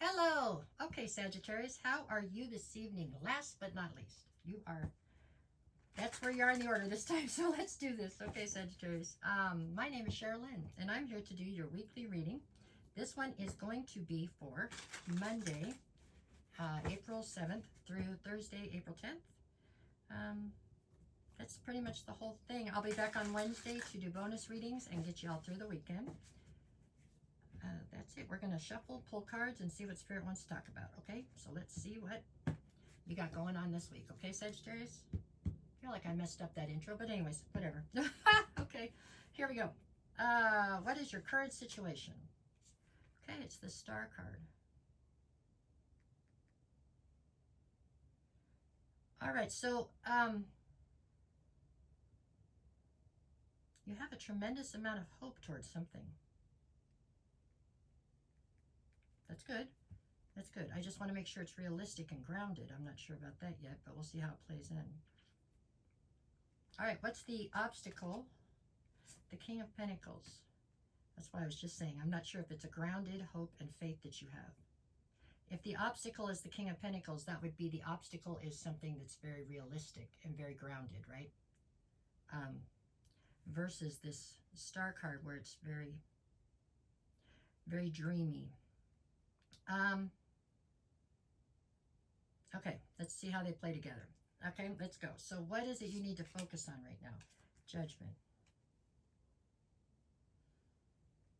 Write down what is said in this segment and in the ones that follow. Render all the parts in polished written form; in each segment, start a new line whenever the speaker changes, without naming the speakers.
Hello. Okay, Sagittarius, how are you this evening? Last but not least, that's where you are in the order this time, so let's do this. Okay, Sagittarius. My name is Sherilyn, and I'm here to do your weekly reading. This one is going to be for Monday, April 7th through Thursday, April 10th. That's pretty much the whole thing. I'll be back on Wednesday to do bonus readings and get you all through the weekend. That's it. We're going to shuffle, pull cards, and see what Spirit wants to talk about, okay? So let's see what you got going on this week, okay, Sagittarius? I feel like I messed up that intro, but anyways, whatever. Okay, here we go. What is your current situation? Okay, it's the Star card. All right, so you have a tremendous amount of hope towards something. That's good. That's good. I just want to make sure it's realistic and grounded. I'm not sure about that yet, but we'll see how it plays in. All right, what's the obstacle? The King of Pentacles. That's why I was just saying, I'm not sure if it's a grounded hope and faith that you have. If the obstacle is the King of Pentacles, that would be the obstacle is something that's very realistic and very grounded, right? Versus this Star card where it's very, very dreamy. Okay, let's see how they play together. Okay, let's go. So what is it you need to focus on right now? Judgment.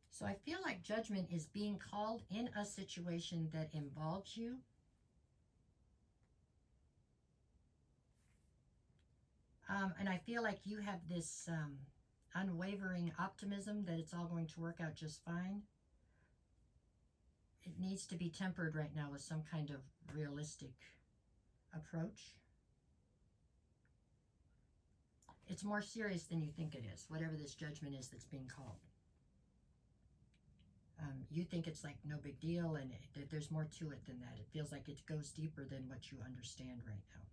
So I feel like judgment is being called in a situation that involves you. And I feel like you have this unwavering optimism that it's all going to work out just fine. It needs to be tempered right now with some kind of realistic approach. It's more serious than you think it is, whatever this judgment is that's being called. You think it's like no big deal, and there's more to it than that. It feels like it goes deeper than what you understand right now.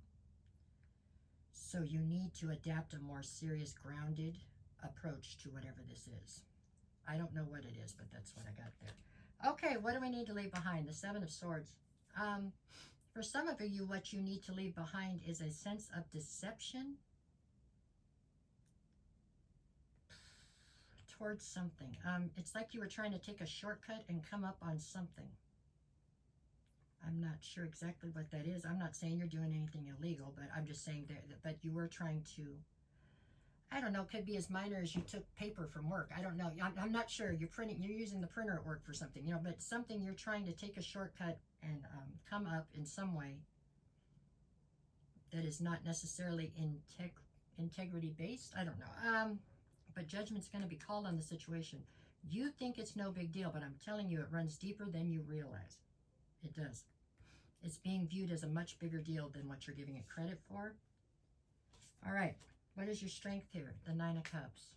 So you need to adapt a more serious, grounded approach to whatever this is. I don't know what it is, but that's what I got there. Okay, what do we need to leave behind? The Seven of Swords. For some of you, what you need to leave behind is a sense of deception towards something. It's like you were trying to take a shortcut and come up on something. I'm not sure exactly what that is. I'm not saying you're doing anything illegal, but I'm just saying that you were trying to, I don't know, could be as minor as you took paper from work. I don't know. I'm not sure. You're using the printer at work for something, you know, but something you're trying to take a shortcut and come up in some way that is not necessarily integrity based. I don't know. But judgment's going to be called on the situation. You think it's no big deal, but I'm telling you, it runs deeper than you realize. It does. It's being viewed as a much bigger deal than what you're giving it credit for. All right. What is your strength here? The Nine of Cups.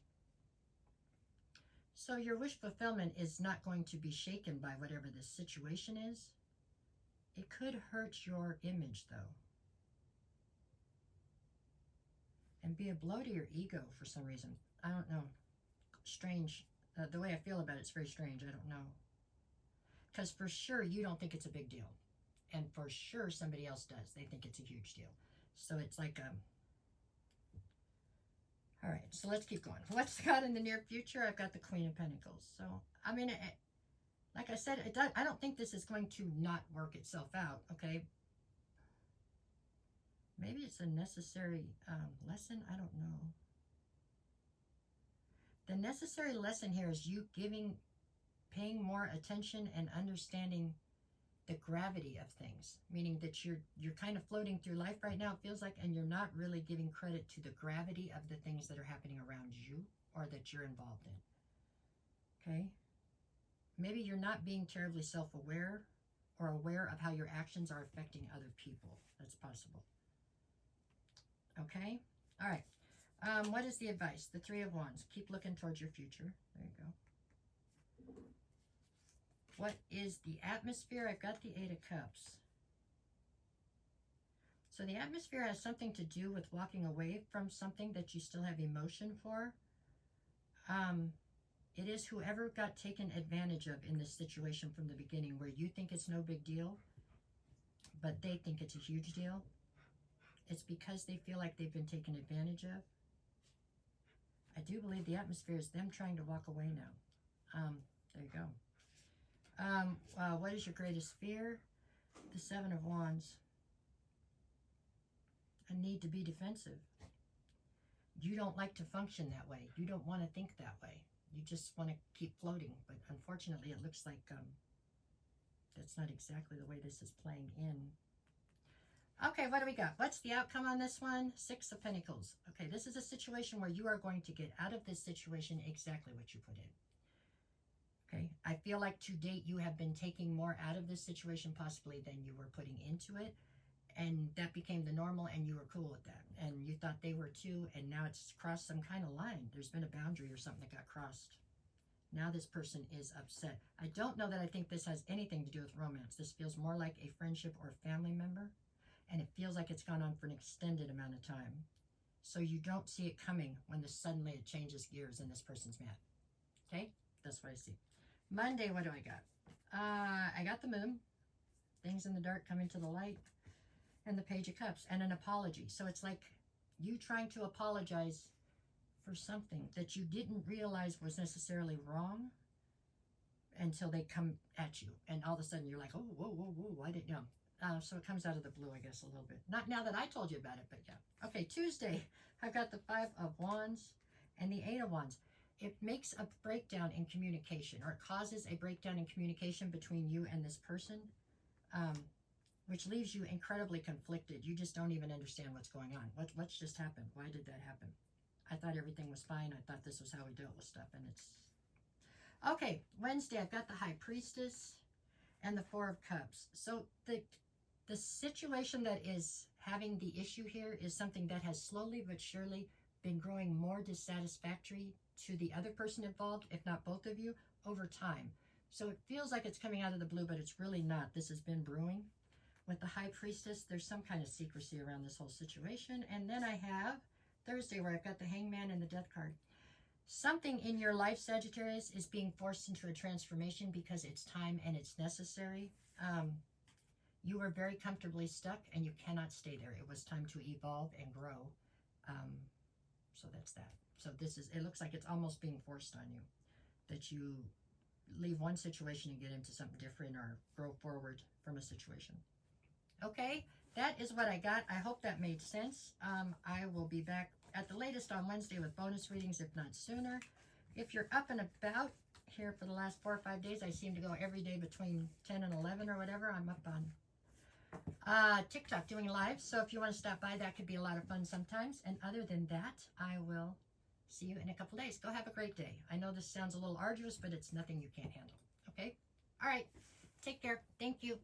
So your wish fulfillment is not going to be shaken by whatever this situation is. It could hurt your image, though. And be a blow to your ego for some reason. I don't know. Strange. The way I feel about it's very strange. I don't know. Because for sure you don't think it's a big deal. And for sure somebody else does. They think it's a huge deal. So it's like all right, so let's keep going. What's got in the near future? I've got the Queen of Pentacles. So, I mean, like I said, I don't think this is going to not work itself out, okay? Maybe it's a necessary lesson. I don't know. The necessary lesson here is you paying more attention and understanding the gravity of things, meaning that you're kind of floating through life right now, it feels like, and you're not really giving credit to the gravity of the things that are happening around you or that you're involved in. Okay? Maybe you're not being terribly self-aware or aware of how your actions are affecting other people. That's possible. Okay? All right. What is the advice? The Three of Wands. Keep looking towards your future. There you go. What is the atmosphere? I've got the Eight of Cups. So the atmosphere has something to do with walking away from something that you still have emotion for. It is whoever got taken advantage of in this situation from the beginning, where you think it's no big deal, but they think it's a huge deal. It's because they feel like they've been taken advantage of. I do believe the atmosphere is them trying to walk away now. There you go. What is your greatest fear? The Seven of Wands. A need to be defensive. You don't like to function that way. You don't want to think that way. You just want to keep floating. But unfortunately, it looks like that's not exactly the way this is playing in. Okay, what do we got? What's the outcome on this one? Six of Pentacles. Okay, this is a situation where you are going to get out of this situation exactly what you put in. Okay, I feel like to date you have been taking more out of this situation possibly than you were putting into it. And that became the normal, and you were cool with that. And you thought they were too, and now it's crossed some kind of line. There's been a boundary or something that got crossed. Now this person is upset. I don't know that I think this has anything to do with romance. This feels more like a friendship or family member, and it feels like it's gone on for an extended amount of time. So you don't see it coming when suddenly it changes gears and this person's mad. Okay? That's what I see. Monday, what do I got? I got the Moon. Things in the dark coming to the light. And the Page of Cups, and an apology. So it's like you trying to apologize for something that you didn't realize was necessarily wrong until they come at you. And all of a sudden you're like, oh, whoa, whoa, whoa, I didn't know. So it comes out of the blue, I guess, a little bit. Not now that I told you about it, but yeah. Okay, Tuesday, I've got the Five of Wands and the Eight of Wands. It makes a breakdown in communication, or it causes a breakdown in communication between you and this person. Which leaves you incredibly conflicted. You just don't even understand what's going on. What's just happened? Why did that happen? I thought everything was fine. I thought this was how we dealt with stuff, and it's... Okay, Wednesday, I've got the High Priestess and the Four of Cups. So the situation that is having the issue here is something that has slowly but surely been growing more dissatisfactory to the other person involved, if not both of you, over time. So it feels like it's coming out of the blue, but it's really not. This has been brewing. With the High Priestess, there's some kind of secrecy around this whole situation. And then I have Thursday, where I've got the Hangman and the Death card. Something in your life, Sagittarius, is being forced into a transformation because it's time and it's necessary. You were very comfortably stuck, and you cannot stay there. It was time to evolve and grow. So that's that. So this is, it looks like it's almost being forced on you, that you leave one situation and get into something different, or grow forward from a situation. Okay, that is what I got. I hope that made sense. I will be back at the latest on Wednesday with bonus readings, if not sooner. If you're up and about here for the last 4 or 5 days, I seem to go every day between 10 and 11 or whatever. I'm up on TikTok doing live. So if you want to stop by, that could be a lot of fun sometimes. And other than that, I will see you in a couple days. Go have a great day. I know this sounds a little arduous, but it's nothing you can't handle. Okay? All right. Take care. Thank you.